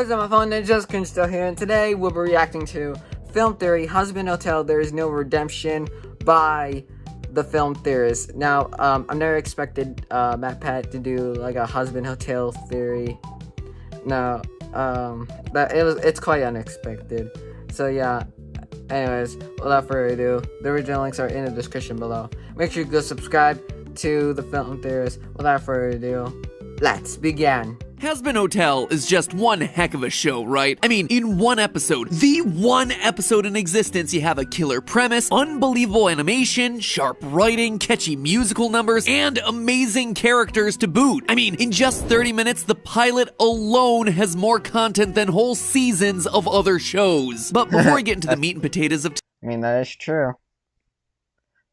What's up, my phone ninjas? Kun still here, and today we'll be reacting to Film Theory, Hazbin Hotel, There Is No Redemption by the Film Theorist. Now, I've never expected MatPat to do like a Hazbin Hotel theory. No, it's quite unexpected. So yeah, anyways, without further ado, the original links are in the description below. Make sure you go subscribe to the Film Theorist. Without further ado, let's begin. Hazbin Hotel is just one heck of a show, right? I mean, in one episode, the one episode in existence, you have a killer premise, unbelievable animation, sharp writing, catchy musical numbers, and amazing characters to boot. I mean, in just 30 minutes, the pilot alone has more content than whole seasons of other shows. But before we get into the meat and potatoes of that is true.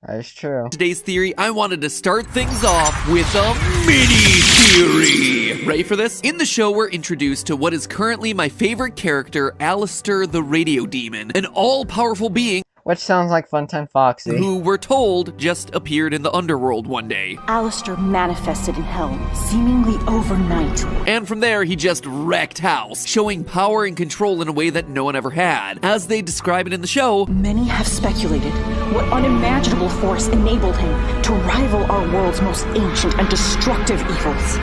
That is true. Today's theory, I wanted to start things off with a mini theory. Ready for this? In the show, we're introduced to what is currently my favorite character, Alastor the Radio Demon, an all-powerful being which sounds like Funtime Foxy, who we're told just appeared in the underworld one day. Alastor manifested in hell, seemingly overnight. And from there, he just wrecked house, showing power and control in a way that no one ever had. As they describe it in the show, many have speculated what unimaginable force enabled him to rival our world's most ancient and destructive evils.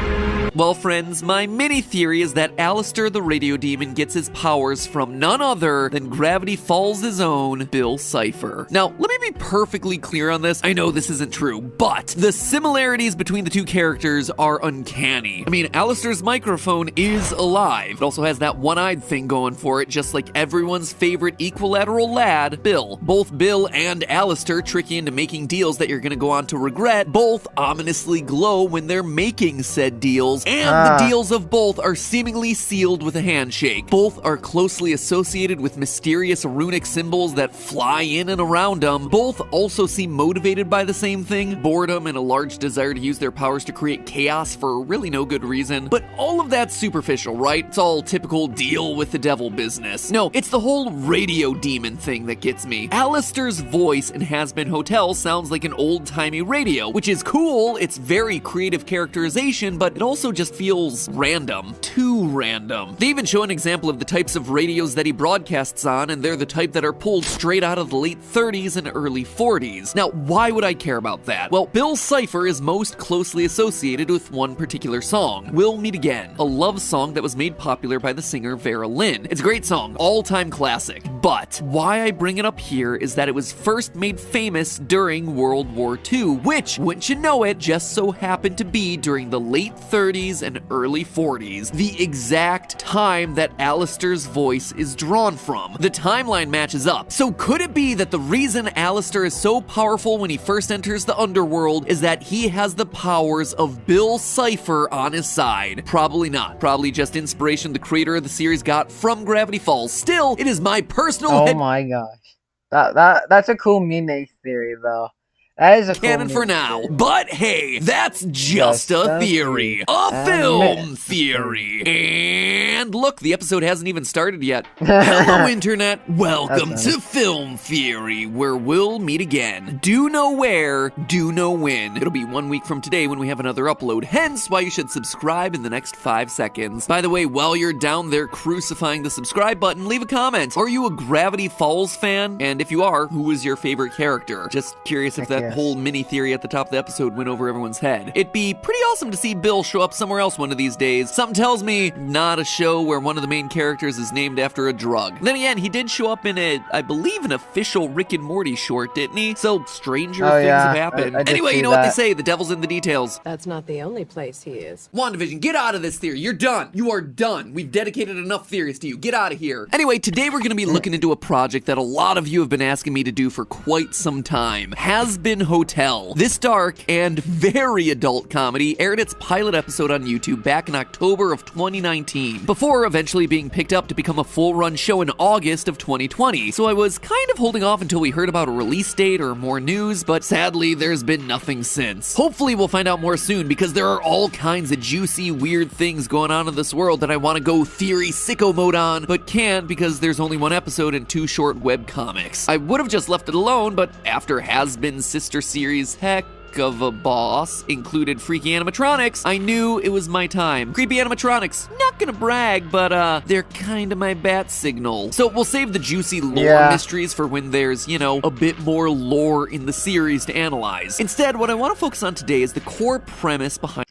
Well, friends, my mini theory is that Alastor the Radio Demon gets his powers from none other than Gravity Falls' own Bill Cipher. Now, let me be perfectly clear on this. I know this isn't true, but the similarities between the two characters are uncanny. I mean, Alastor's microphone is alive. It also has that one-eyed thing going for it, just like everyone's favorite equilateral lad, Bill. Both Bill and Alastor trick you into making deals that you're gonna go on to regret. Both ominously glow when they're making said deals, and the deals of both are seemingly sealed with a handshake. Both are closely associated with mysterious runic symbols that fly in and around them. Both also seem motivated by the same thing, boredom and a large desire to use their powers to create chaos for really no good reason. But all of that's superficial, right? It's all typical deal with the devil business. No, it's the whole radio demon thing that gets me. Alastor's voice in Hazbin Hotel sounds like an old-timey radio, which is cool. It's very creative characterization, but it also just feels random. Too random. They even show an example of the types of radios that he broadcasts on, and they're the type that are pulled straight out of the late 30s and early 40s. Now, why would I care about that? Well, Bill Cipher is most closely associated with one particular song, We'll Meet Again, a love song that was made popular by the singer Vera Lynn. It's a great song, all-time classic. But why I bring it up here is that it was first made famous during World War II, which, wouldn't you know it, just so happened to be during the late 30s and early 40s, the exact time that Alastor's voice is drawn from. The timeline matches up. So could it be that the reason Alastor is so powerful when he first enters the underworld is that he has the powers of Bill Cipher on his side? Probably not. Probably just inspiration the creator of the series got from Gravity Falls. Still, it is my personal Oh my gosh. That's a cool meme theory though. That is a canon for now. But hey, that's just a theory. A film theory. And look, the episode hasn't even started yet. Hello, Internet. Welcome to Film Theory, where we'll meet again. Do know where, do know when. It'll be 1 week from today when we have another upload, hence why you should subscribe in the next 5 seconds. By the way, while you're down there crucifying the subscribe button, leave a comment. Are you a Gravity Falls fan? And if you are, who is your favorite character? Just curious if that whole mini theory at the top of the episode went over everyone's head. It'd be pretty awesome to see Bill show up somewhere else one of these days. Something tells me not a show where one of the main characters is named after a drug. Then again, he did show up in I believe an official Rick and Morty short, didn't he? So stranger things have happened. Anyway, you know what they say, the devil's in the details. That's not the only place he is. WandaVision, get out of this theory. You're done. You are done. We've dedicated enough theories to you. Get out of here. Anyway, today we're going to be looking into a project that a lot of you have been asking me to do for quite some time. Hazbin Hotel. This dark and very adult comedy aired its pilot episode on YouTube back in October of 2019, before eventually being picked up to become a full-run show in August of 2020. So I was kind of holding off until we heard about a release date or more news, but sadly, there's been nothing since. Hopefully we'll find out more soon, because there are all kinds of juicy, weird things going on in this world that I want to go theory sicko mode on, but can't because there's only one episode and 2 short webcomics. I would have just left it alone, but after Hazbin's sister series, heck, of a boss included freaky animatronics, I knew it was my time. Creepy animatronics, not gonna brag, but they're kinda my bat signal. So we'll save the juicy lore mysteries for when there's, you know, a bit more lore in the series to analyze. Instead, what I want to focus on today is the core premise behind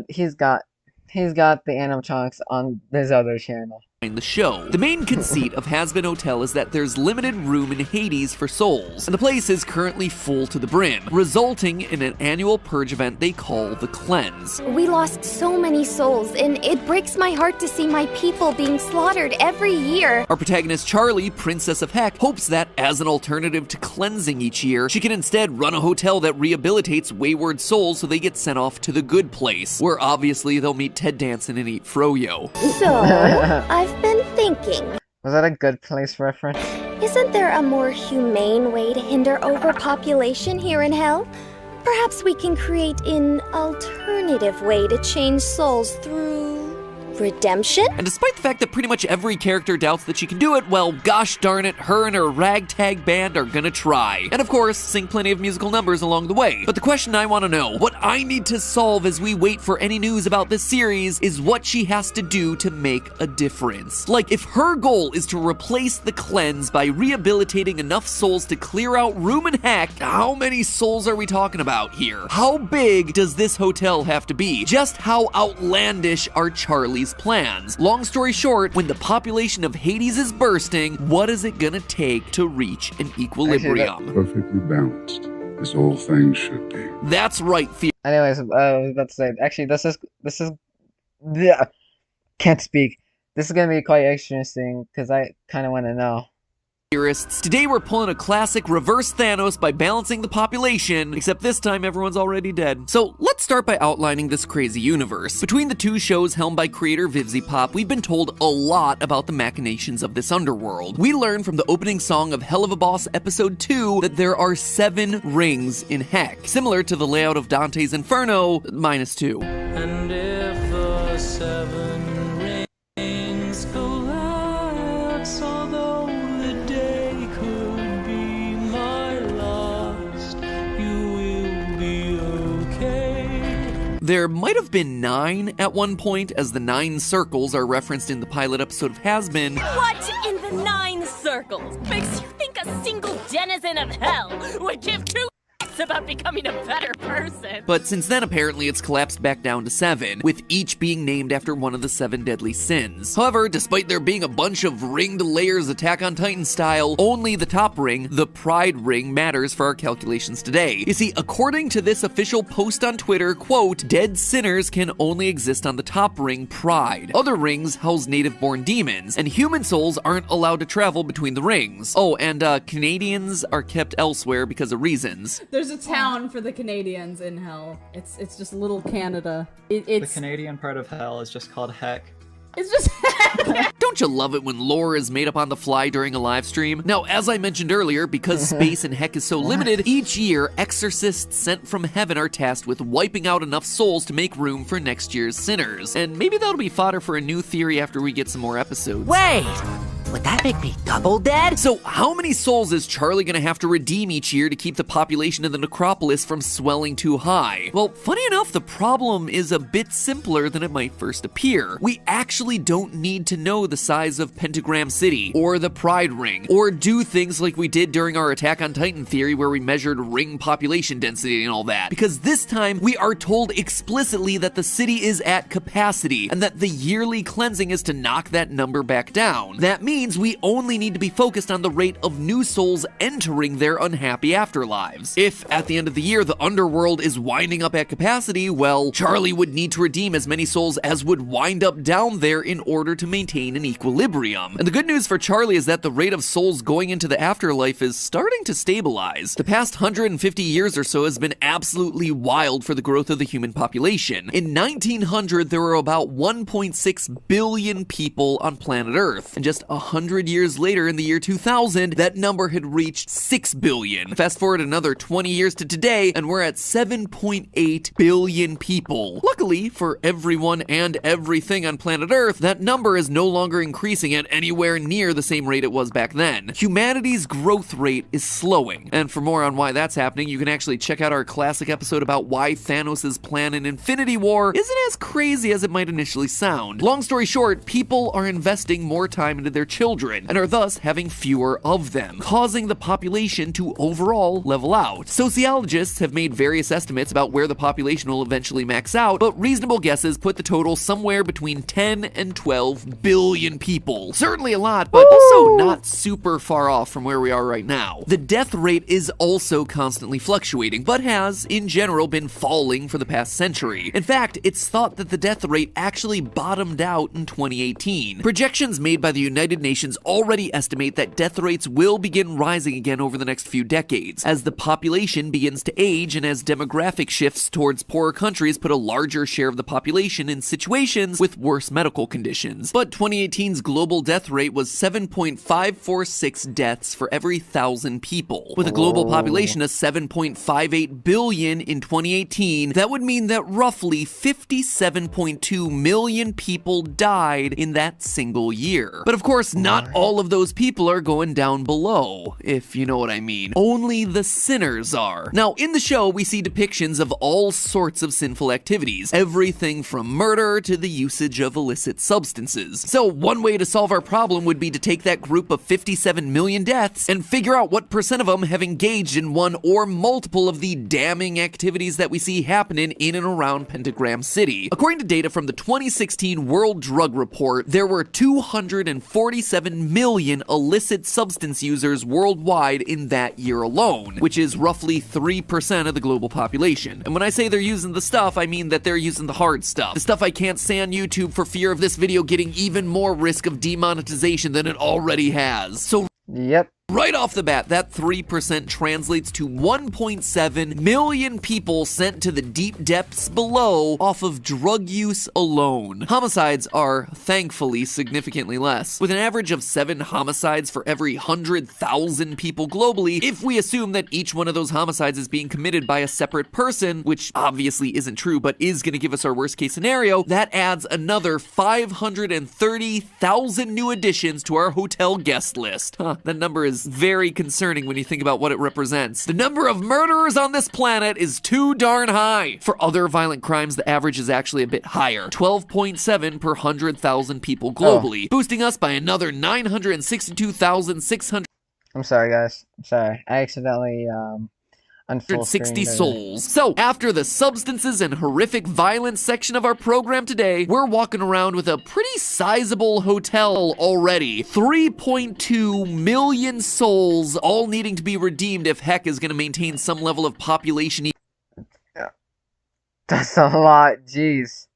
he's got the animatronics on this other channel. the show. The main conceit of Hazbin Hotel is that there's limited room in Hades for souls, and the place is currently full to the brim, resulting in an annual purge event they call the Cleanse. We lost so many souls, and it breaks my heart to see my people being slaughtered every year. Our protagonist Charlie, Princess of Heck, hopes that as an alternative to cleansing each year, she can instead run a hotel that rehabilitates wayward souls so they get sent off to the good place, where obviously they'll meet Ted Danson and eat froyo. So, I've been thinking. Was that a Good Place reference? Isn't there a more humane way to hinder overpopulation here in Hell? Perhaps we can create an alternative way to change souls through redemption? And despite the fact that pretty much every character doubts that she can do it, well, gosh darn it, her and her ragtag band are gonna try. And of course, sing plenty of musical numbers along the way. But the question I want to know, what I need to solve as we wait for any news about this series, is what she has to do to make a difference. Like, if her goal is to replace the Cleanse by rehabilitating enough souls to clear out room in Heck, how many souls are we talking about here? How big does this hotel have to be? Just how outlandish are Charlie's plans? Long story short, when the population of Hades is bursting, what is it gonna take to reach an equilibrium? Perfectly balanced, as all things should be. That's right, Anyways, I was about to say, actually, this is, yeah, can't speak. This is gonna be quite interesting, because I kind of want to know. theorists. Today we're pulling a classic reverse Thanos by balancing the population, except this time everyone's already dead. So let's start by outlining this crazy universe. Between the two shows helmed by creator Vivziepop, we've been told a lot about the machinations of this underworld. We learn from the opening song of Hell of a Boss Episode 2 that there are 7 rings in Heck, similar to the layout of Dante's Inferno, -2. And if the 7 rings collapse, although the day could be my last, you will be okay. There might have been 9 at one point, as the 9 circles are referenced in the pilot episode of Hazbin. What in the 9 circles makes you think a single denizen of hell would give 2 about becoming a better person? But since then, apparently it's collapsed back down to 7, with each being named after one of the 7 deadly sins. However, despite there being a bunch of ringed layers Attack on Titan style, only the top ring, the Pride ring, matters for our calculations today. You see, according to this official post on Twitter, quote, dead sinners can only exist on the top ring, Pride. Other rings house native-born demons, and human souls aren't allowed to travel between the rings. Oh, and Canadians are kept elsewhere because of reasons. There's a town for the Canadians in Hell. It's just little Canada. It's the Canadian part of Hell is just called Heck. It's just Don't you love it when lore is made up on the fly during a live stream? Now, as I mentioned earlier, because space in Heck is so limited, each year, exorcists sent from heaven are tasked with wiping out enough souls to make room for next year's sinners. And maybe that'll be fodder for a new theory after we get some more episodes. Wait! Would that make me double dead? So how many souls is Charlie gonna have to redeem each year to keep the population of the necropolis from swelling too high? Well, funny enough, the problem is a bit simpler than it might first appear. We actually don't need to know the size of Pentagram City, or the Pride Ring, or do things like we did during our Attack on Titan theory where we measured ring population density and all that. Because this time, we are told explicitly that the city is at capacity, and that the yearly cleansing is to knock that number back down. That means we only need to be focused on the rate of new souls entering their unhappy afterlives. If, at the end of the year, the underworld is winding up at capacity, well, Charlie would need to redeem as many souls as would wind up down there in order to maintain an equilibrium. And the good news for Charlie is that the rate of souls going into the afterlife is starting to stabilize. The past 150 years or so has been absolutely wild for the growth of the human population. In 1900, there were about 1.6 billion people on planet Earth, and just 100 years later in the year 2000, that number had reached 6 billion. Fast forward another 20 years to today, and we're at 7.8 billion people. Luckily, for everyone and everything on planet Earth, that number is no longer increasing at anywhere near the same rate it was back then. Humanity's growth rate is slowing, and for more on why that's happening, you can actually check out our classic episode about why Thanos' plan in Infinity War isn't as crazy as it might initially sound. Long story short, people are investing more time into their children, and are thus having fewer of them, causing the population to overall level out. Sociologists have made various estimates about where the population will eventually max out, but reasonable guesses put the total somewhere between 10 and 12 billion people. Certainly a lot, but also not super far off from where we are right now. The death rate is also constantly fluctuating, but has, in general, been falling for the past century. In fact, it's thought that the death rate actually bottomed out in 2018. Projections made by the United Nations already estimate that death rates will begin rising again over the next few decades, as the population begins to age and as demographic shifts towards poorer countries put a larger share of the population in situations with worse medical conditions. But 2018's global death rate was 7.546 deaths for every 1,000 people. With a global population of 7.58 billion in 2018, that would mean that roughly 57.2 million people died in that single year. But of course, not all of those people are going down below, if you know what I mean. Only the sinners are. Now, in the show, we see depictions of all sorts of sinful activities, everything from murder to the usage of illicit substances. So one way to solve our problem would be to take that group of 57 million deaths and figure out what percent of them have engaged in one or multiple of the damning activities that we see happening in and around Pentagram City. According to data from the 2016 World Drug Report, there were 247 million illicit substance users worldwide in that year alone, which is roughly 3% of the global population. And when I say they're using the stuff, I mean that they're using the hard stuff. The stuff I can't say on YouTube for fear of this video getting even more risk of demonetization than it already has. So yep. Right off the bat, that 3% translates to 1.7 million people sent to the deep depths below off of drug use alone. Homicides are, thankfully, significantly less, with an average of 7 homicides for every 100,000 people globally. If we assume that each one of those homicides is being committed by a separate person, which obviously isn't true, but is going to give us our worst case scenario, that adds another 530,000 new additions to our hotel guest list. That number is very concerning when you think about what it represents. The number of murderers on this planet is too darn high. For other violent crimes, the average is actually a bit higher, 12.7 per 100,000 people globally, boosting us by another 962,600. I'm sorry, guys. I'm sorry. I accidentally, 160 souls. So, after the substances and horrific violence section of our program today, we're walking around with a pretty sizable hotel already. 3.2 million souls, all needing to be redeemed if Heck is going to maintain some level of population. That's a lot, jeez.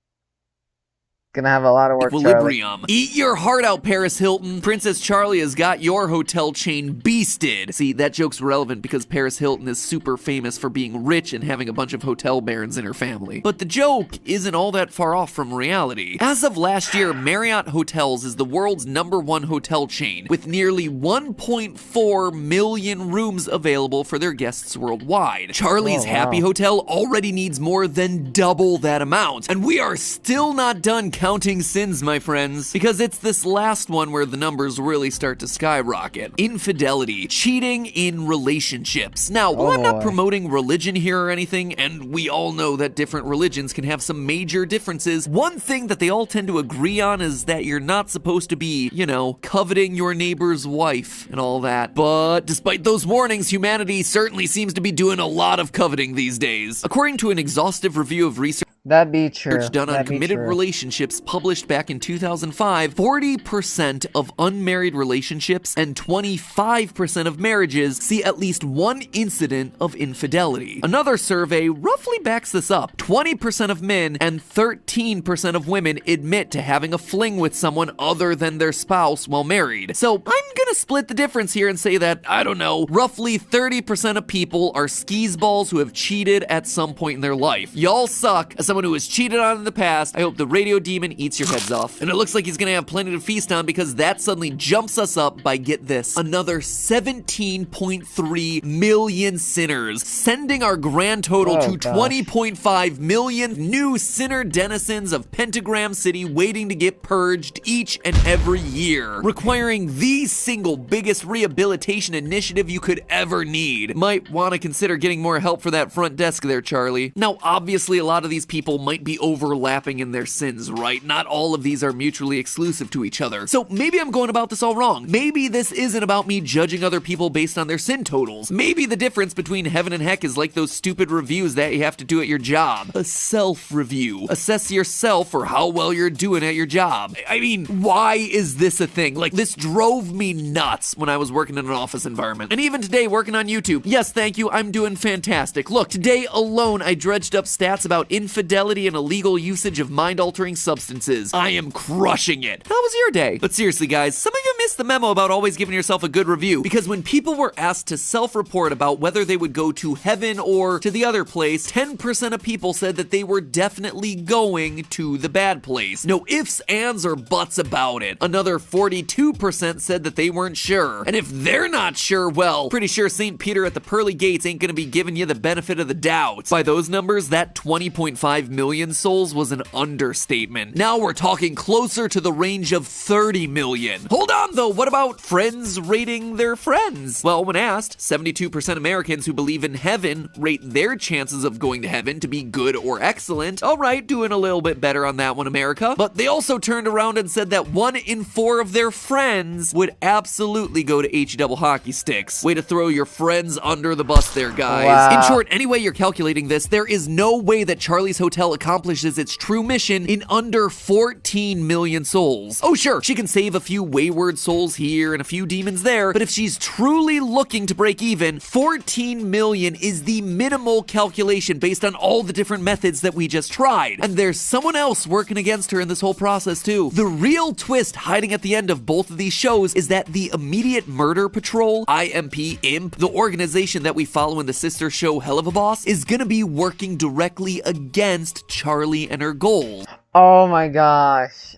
Gonna have a lot of work, Equilibrium. Charlie. Eat your heart out, Paris Hilton. Princess Charlie has got your hotel chain beasted. See, that joke's relevant because Paris Hilton is super famous for being rich and having a bunch of hotel barons in her family. But the joke isn't all that far off from reality. As of last year, Marriott Hotels is the world's #1 hotel chain, with nearly 1.4 million rooms available for their guests worldwide. Charlie's Happy Hotel already needs more than double that amount, and we are still not done counting sins, my friends, because it's this last one where the numbers really start to skyrocket. Infidelity, cheating in relationships. Now, while I'm not promoting religion here or anything, and we all know that different religions can have some major differences, one thing that they all tend to agree on is that you're not supposed to be, you know, coveting your neighbor's wife and all that. But despite those warnings, humanity certainly seems to be doing a lot of coveting these days. According to an exhaustive review of research That'd be true. Done on committed relationships published back in 2005, 40% of unmarried relationships and 25% of marriages see at least one incident of infidelity. Another survey roughly backs this up. 20% of men and 13% of women admit to having a fling with someone other than their spouse while married. So I'm gonna split the difference here and say that, I don't know, roughly 30% of people are skis-balls who have cheated at some point in their life. Y'all suck. As some someone who was cheated on in the past, I hope the radio demon eats your heads off. And it looks like he's gonna have plenty to feast on because that suddenly jumps us up by, get this, another 17.3 million sinners, sending our grand total to 20.5 million new sinner denizens of Pentagram City waiting to get purged each and every year, requiring the single biggest rehabilitation initiative you could ever need. Might want to consider getting more help for that front desk there, Charlie. Now, obviously, a lot of these people might be overlapping in their sins, right? Not all of these are mutually exclusive to each other. So maybe I'm going about this all wrong. Maybe this isn't about me judging other people based on their sin totals. Maybe the difference between heaven and heck is like those stupid reviews that you have to do at your job. A self-review. Assess yourself for how well you're doing at your job. I mean, why is this a thing? Like, this drove me nuts when I was working in an office environment. And even today, working on YouTube. Yes, thank you, I'm doing fantastic. Look, today alone, I dredged up stats about infidelity and illegal usage of mind-altering substances. I am crushing it. How was your day? But seriously, guys, some of you missed the memo about always giving yourself a good review, because when people were asked to self-report about whether they would go to heaven or to the other place, 10% of people said that they were definitely going to the bad place. No ifs, ands, or buts about it. Another 42% said that they weren't sure. And if they're not sure, well, pretty sure St. Peter at the pearly gates ain't gonna be giving you the benefit of the doubt. By those numbers, that 20.5 million souls was an understatement. Now we're talking closer to the range of 30 million. Hold on though, what about friends rating their friends? Well, when asked, 72% Americans who believe in heaven rate their chances of going to heaven to be good or excellent. All right, doing a little bit better on that one, America. But they also turned around and said that 1 in 4 of their friends would absolutely go to H-double hockey sticks. Way to throw your friends under the bus there, guys. Wow. In short, any way you're calculating this, there is no way that Charlie's Hotel accomplishes its true mission in under 14 million souls. Oh sure, she can save a few wayward souls here and a few demons there, but if she's truly looking to break even, 14 million is the minimal calculation based on all the different methods that we just tried. And there's someone else working against her in this whole process too. The real twist hiding at the end of both of these shows is that the Immediate Murder Patrol, IMP, the organization that we follow in the sister show Hell of a Boss, is gonna be working directly against Charlie and her goals. Oh my gosh.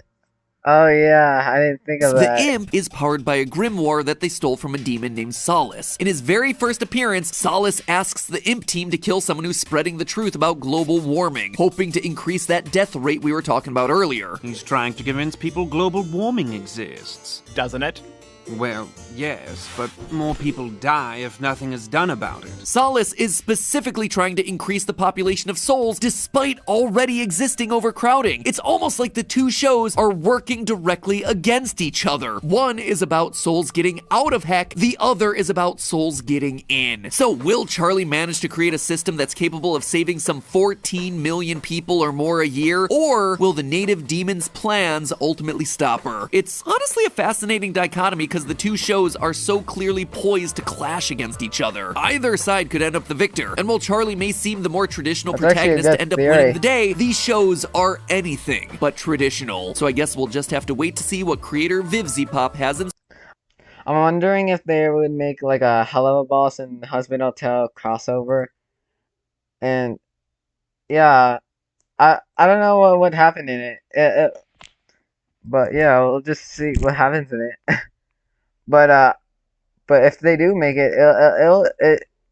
Oh yeah, I didn't think of that. The imp is powered by a grimoire that they stole from a demon named Solace. In his very first appearance, Solace asks the imp team to kill someone who's spreading the truth about global warming, hoping to increase that death rate we were talking about earlier. He's trying to convince people global warming exists. Doesn't it? Well, yes, but more people die if nothing is done about it. Solace is specifically trying to increase the population of souls despite already existing overcrowding. It's almost like the two shows are working directly against each other. One is about souls getting out of heck, the other is about souls getting in. So will Charlie manage to create a system that's capable of saving some 14 million people or more a year, or will the native demon's plans ultimately stop her? It's honestly a fascinating dichotomy because the two shows are so clearly poised to clash against each other. Either side could end up the victor, and while Charlie may seem the more traditional protagonist to end up winning the day, these shows are anything but traditional. So I guess we'll just have to wait to see what creator Vivzipop has in. I'm wondering if they would make like a Hell of a Boss and Hazbin Hotel crossover. And yeah, I don't know what would happen in it. But yeah, we'll just see what happens in it. But if they do make it,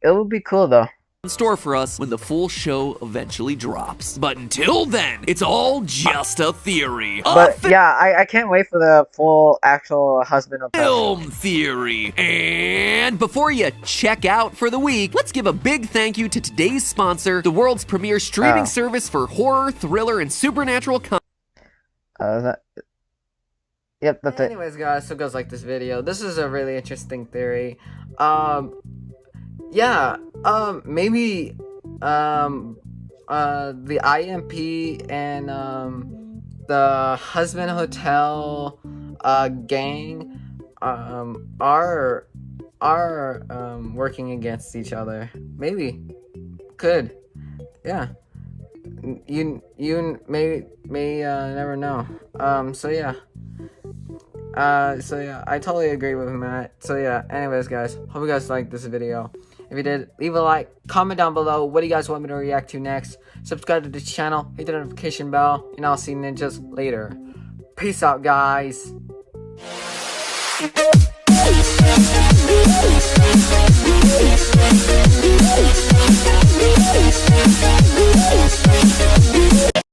it'll be cool though. In store for us when the full show eventually drops. But until then, it's all just a theory. But yeah, I can't wait for the full actual Hazbin Hotel film theory. And before you check out for the week, let's give a big thank you to today's sponsor, the world's premier streaming service for horror, thriller, and supernatural content. Yep, that's it. Anyways, guys, so guys like this video. This is a really interesting theory. Maybe the IMP and the Hazbin Hotel gang are working against each other. Maybe. Could. Yeah. You may never know. So yeah, I totally agree with Matt. So yeah, anyways guys, hope you guys liked this video. If you did, leave a like, comment down below. What do you guys want me to react to next? Subscribe to the channel, hit the notification bell, and I'll see you ninjas later. Peace out, guys.